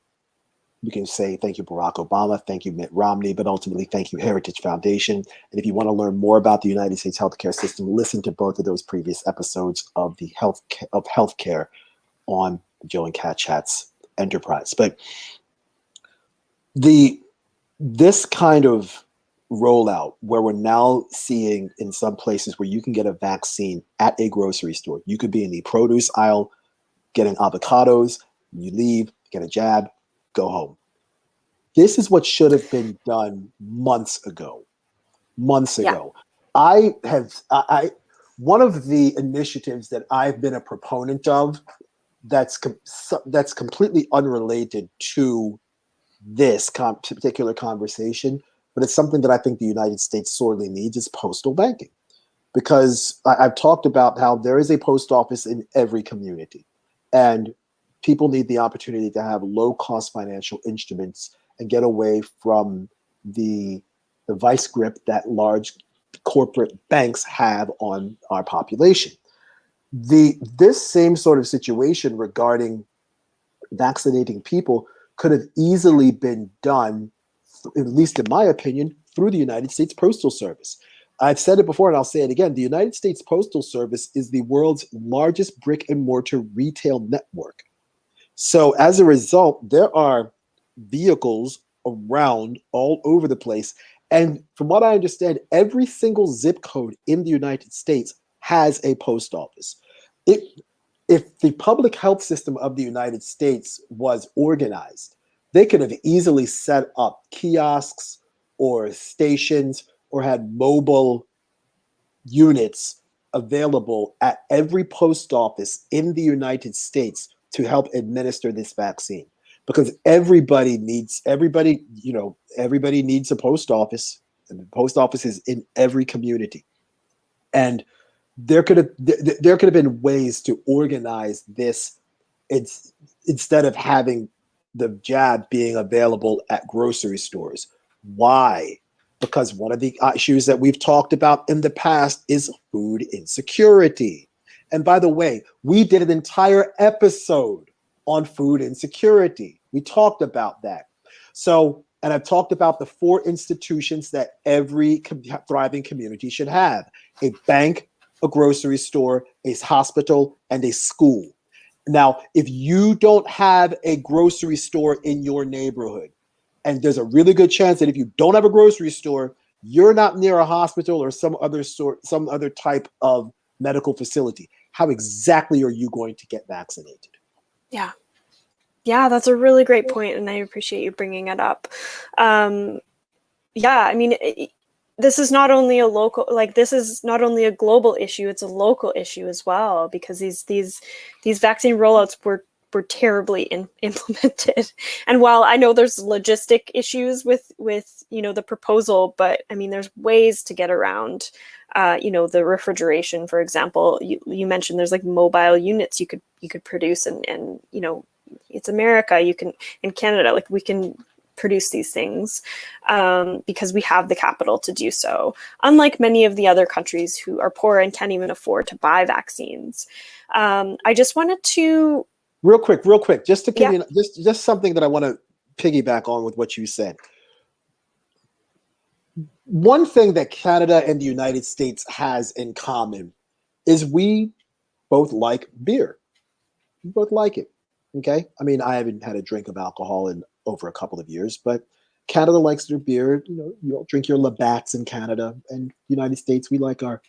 We can say thank you, Barack Obama, thank you, Mitt Romney, but ultimately thank you, Heritage Foundation. And if you want to learn more about the United States healthcare system, listen to both of those previous episodes of the healthcare on Joe and Cat Chats enterprise. But this kind of rollout where we're now seeing in some places where you can get a vaccine at a grocery store, you could be in the produce aisle getting avocados, you leave, get a jab, go home. This is what should have been done months ago. Yeah. One of the initiatives that I've been a proponent of that's completely unrelated to this particular conversation, but it's something that I think the United States sorely needs, is postal banking. Because I've talked about how there is a post office in every community, and people need the opportunity to have low-cost financial instruments and get away from the vice grip that large corporate banks have on our population. This same sort of situation regarding vaccinating people could have easily been done, at least in my opinion, through the United States Postal Service. I've said it before and I'll say it again. The United States Postal Service is the world's largest brick and mortar retail network. So as a result, there are vehicles around all over the place. And from what I understand, every single zip code in the United States has a post office. If the public health system of the United States was organized, they could have easily set up kiosks or stations or had mobile units available at every post office in the United States to help administer this vaccine, because everybody needs a post office, and the post office is in every community. And there could have been ways to organize this. Instead of having the jab being available at grocery stores. Why? Because one of the issues that we've talked about in the past is food insecurity. And by the way, we did an entire episode on food insecurity. We talked about that. So, and I've talked about the 4 institutions that every thriving community should have: a bank, a grocery store, a hospital, and a school. Now, if you don't have a grocery store in your neighborhood, and there's a really good chance that if you don't have a grocery store, you're not near a hospital or some other type of medical facility, how exactly are you going to get vaccinated? Yeah. Yeah, that's a really great point, and I appreciate you bringing it up. Yeah, I mean, this is not only a global issue, it's a local issue as well, because these vaccine rollouts were were terribly implemented. And while I know there's logistic issues with the proposal, but I mean, there's ways to get around, the refrigeration, for example. You mentioned there's like mobile units you could produce, and it's America. You can, in Canada, like we can produce these things because we have the capital to do so, unlike many of the other countries who are poor and can't even afford to buy vaccines. I just wanted to real quick, just to give you just something that I want to piggyback on with what you said. One thing that Canada and the United States has in common is we both like beer. We both like it. Okay. I mean, I haven't had a drink of alcohol in over a couple of years, but Canada likes their beer. You don't drink your Labatt's in Canada, and United States, we like our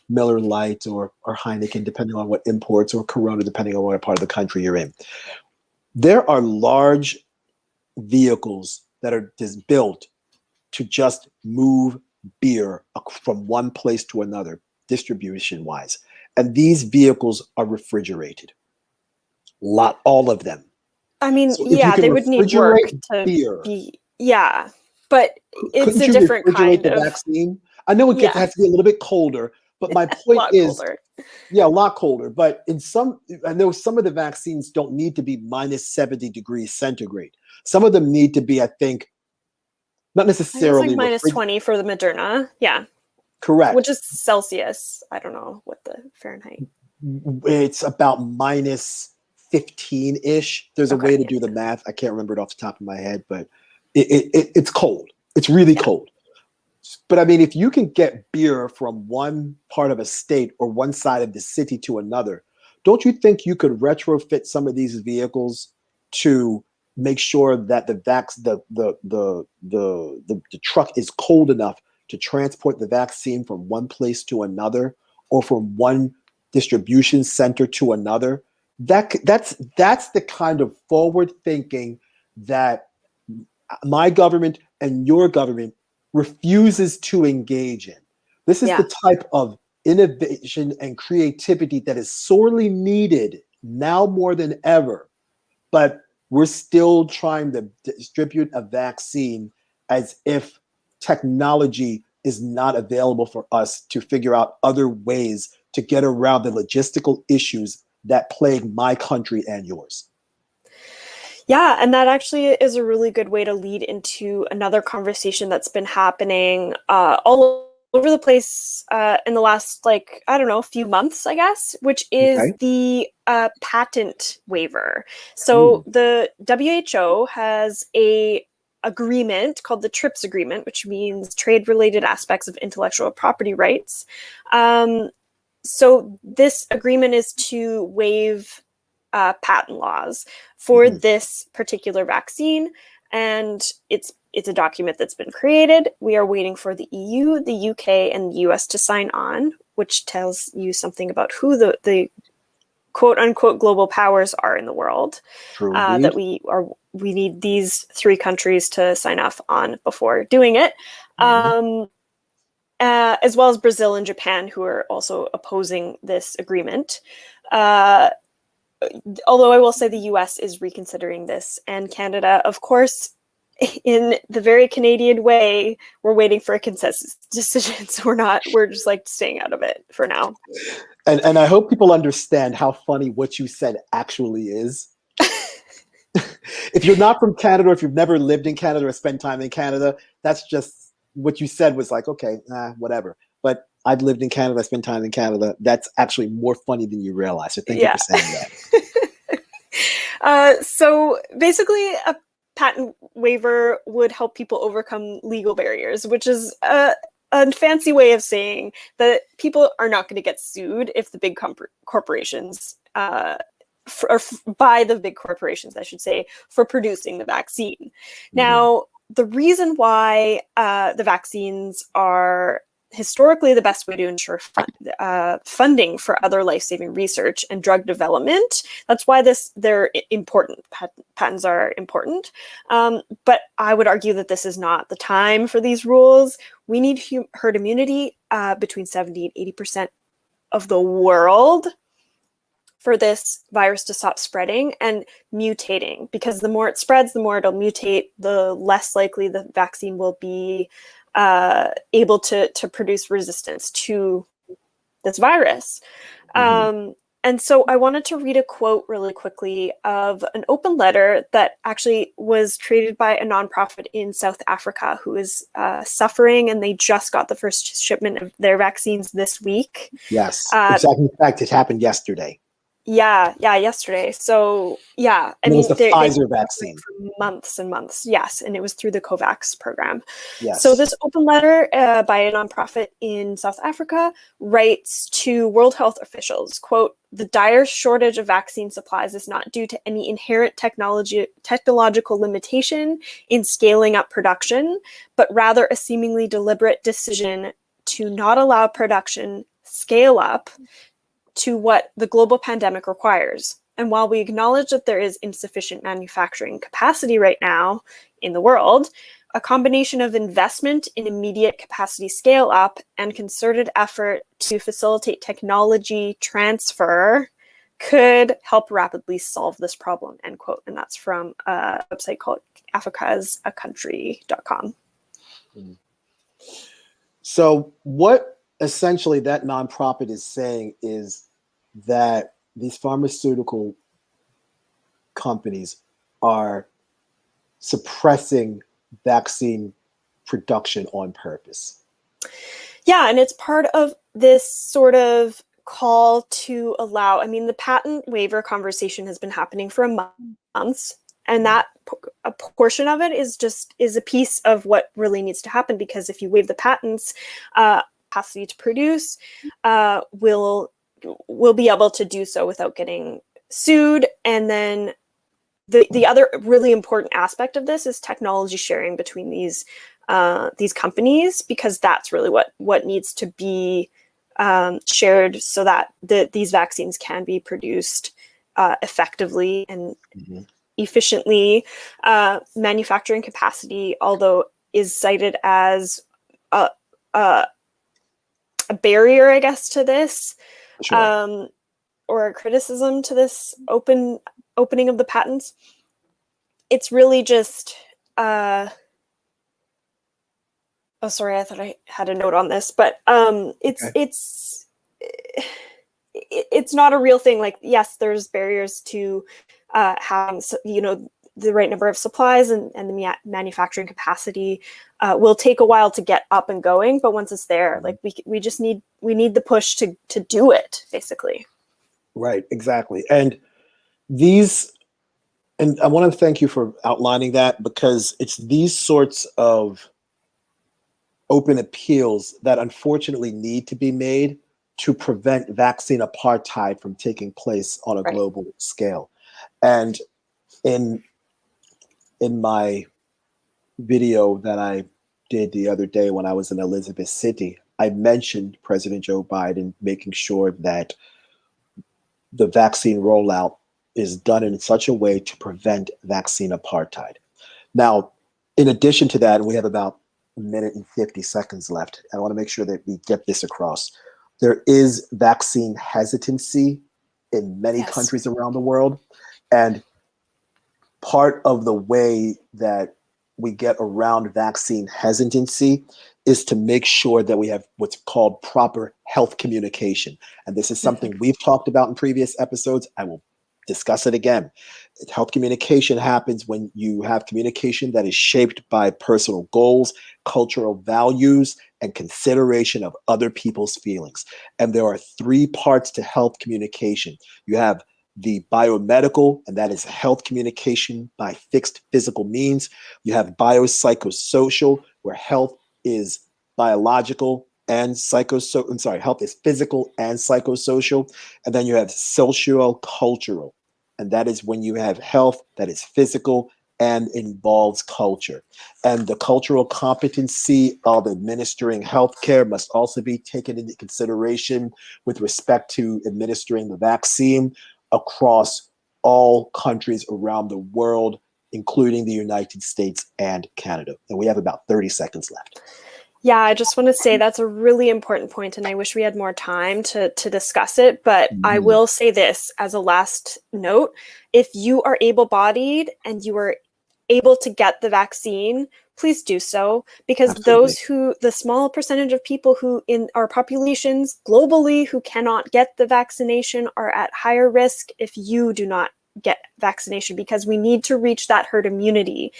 Miller Lite or Heineken, depending on what imports, or Corona, depending on what part of the country you're in. There are large vehicles that are just built to just move beer from one place to another, distribution-wise. And these vehicles are refrigerated. All of them. I mean, so if you can they would need work to beer, but it's a different kind of vaccine. I know it has to be a little bit colder, but my point is, colder. Yeah, a lot colder. But I know some of the vaccines don't need to be minus 70 degrees centigrade. Some of them need to be, I think, not necessarily like minus 20 for the Moderna. Yeah. Correct. Which is Celsius. I don't know what the Fahrenheit. It's about minus 15-ish. There's a way to do the math. I can't remember it off the top of my head, but it's cold. It's really cold. But I mean, if you can get beer from one part of a state or one side of the city to another, don't you think you could retrofit some of these vehicles to make sure that the truck is cold enough to transport the vaccine from one place to another, or from one distribution center to another? That's the kind of forward thinking that my government and your government refuses to engage in. This is the type of innovation and creativity that is sorely needed now more than ever. But we're still trying to distribute a vaccine as if technology is not available for us to figure out other ways to get around the logistical issues that plague my country and yours. Yeah, and that actually is a really good way to lead into another conversation that's been happening all over the place in the last, few months, I guess, which is the patent waiver. So the WHO has a agreement called the TRIPS agreement, which means trade-related aspects of intellectual property rights. So this agreement is to waive patent laws for this particular vaccine, and it's a document that's been created. We are waiting for the EU, the UK, and the US to sign on, which tells you something about who the quote-unquote global powers are in the world. That we need these three countries to sign off on before doing it. As well as Brazil and Japan, who are also opposing this agreement. Although I will say the US is reconsidering this, and Canada, of course, in the very Canadian way, we're waiting for a consensus decision. So we're just staying out of it for now. And I hope people understand how funny what you said actually is. If you're not from Canada, or if you've never lived in Canada or spent time in Canada, that's just what you said was whatever. But I've lived in Canada, I spent time in Canada. That's actually more funny than you realize. So thank you for saying that. So basically, a patent waiver would help people overcome legal barriers, which is a fancy way of saying that people are not going to get sued if the big corporations, or by the big corporations, I should say, for producing the vaccine. Now, the reason why the vaccines are historically the best way to ensure funding for other life-saving research and drug development. That's why they're important. Patents are important. But I would argue that this is not the time for these rules. We need herd immunity between 70 and 80% of the world. for this virus to stop spreading and mutating, because the more it spreads, the more it'll mutate, the less likely the vaccine will be able to produce resistance to this virus. And so I wanted to read a quote really quickly of an open letter that actually was created by a nonprofit in South Africa who is suffering, and they just got the first shipment of their vaccines this week. Yes. In fact, it happened yesterday. Yeah, yesterday. So yeah, I mean, it was the Pfizer vaccine. For months and months, yes, and it was through the COVAX program. Yes. So this open letter by a nonprofit in South Africa writes to World Health officials, quote, "The dire shortage of vaccine supplies is not due to any inherent technological limitation in scaling up production, but rather a seemingly deliberate decision to not allow production scale up to what the global pandemic requires. And while we acknowledge that there is insufficient manufacturing capacity right now in the world, a combination of investment in immediate capacity scale up and concerted effort to facilitate technology transfer could help rapidly solve this problem," end quote. And that's from a website called africasacountry.com. So what essentially that nonprofit is saying is that these pharmaceutical companies are suppressing vaccine production on purpose. Yeah, and it's part of this sort of call to allow, I mean, the patent waiver conversation has been happening for months, and that a portion of it is a piece of what really needs to happen, because if you waive the patents, capacity to produce will be able to do so without getting sued. And then the other really important aspect of this is technology sharing between these companies, because that's really what needs to be shared so that these vaccines can be produced effectively and efficiently. Manufacturing capacity, although is cited as a barrier, I guess, to this, Sure. or a criticism to this opening of the patents. It's really just, oh, sorry, I thought I had a note on this, but it's not a real thing. Like, yes, there's barriers to having, the right number of supplies, and the manufacturing capacity will take a while to get up and going. But once it's there, like we just need the push to do it, basically. Right, exactly. And I want to thank you for outlining that, because it's these sorts of open appeals that unfortunately need to be made to prevent vaccine apartheid from taking place on a global scale. And in my video that I did the other day when I was in Elizabeth City, I mentioned President Joe Biden making sure that the vaccine rollout is done in such a way to prevent vaccine apartheid. Now, in addition to that, we have about a minute and 50 seconds left. I want to make sure that we get this across. There is vaccine hesitancy in many countries around the world. And part of the way that we get around vaccine hesitancy is to make sure that we have what's called proper health communication. And this is something we've talked about in previous episodes. I will discuss it again. Health communication happens when you have communication that is shaped by personal goals, cultural values, and consideration of other people's feelings. And there are three parts to health communication. You have the biomedical, and that is health communication by fixed physical means. You have biopsychosocial, where health is biological and health is physical and psychosocial. And then you have sociocultural, and that is when you have health that is physical and involves culture. And the cultural competency of administering healthcare must also be taken into consideration with respect to administering the vaccine across all countries around the world, including the United States and Canada. And we have about 30 seconds left. Yeah, I just want to say that's a really important point, and I wish we had more time to discuss it. But I will say this as a last note: if you are able-bodied and you are able to get the vaccine, please do so, because the small percentage of people who in our populations globally who cannot get the vaccination are at higher risk if you do not get vaccination, because we need to reach that herd immunity.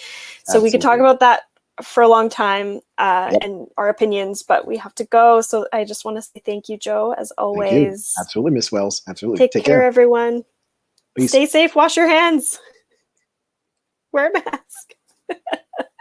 So we could talk about that for a long time and our opinions, but we have to go. So I just want to say thank you, Joe, as always. Absolutely, Miss Wells. Absolutely. Take care, everyone. Peace. Stay safe. Wash your hands. Wear a mask.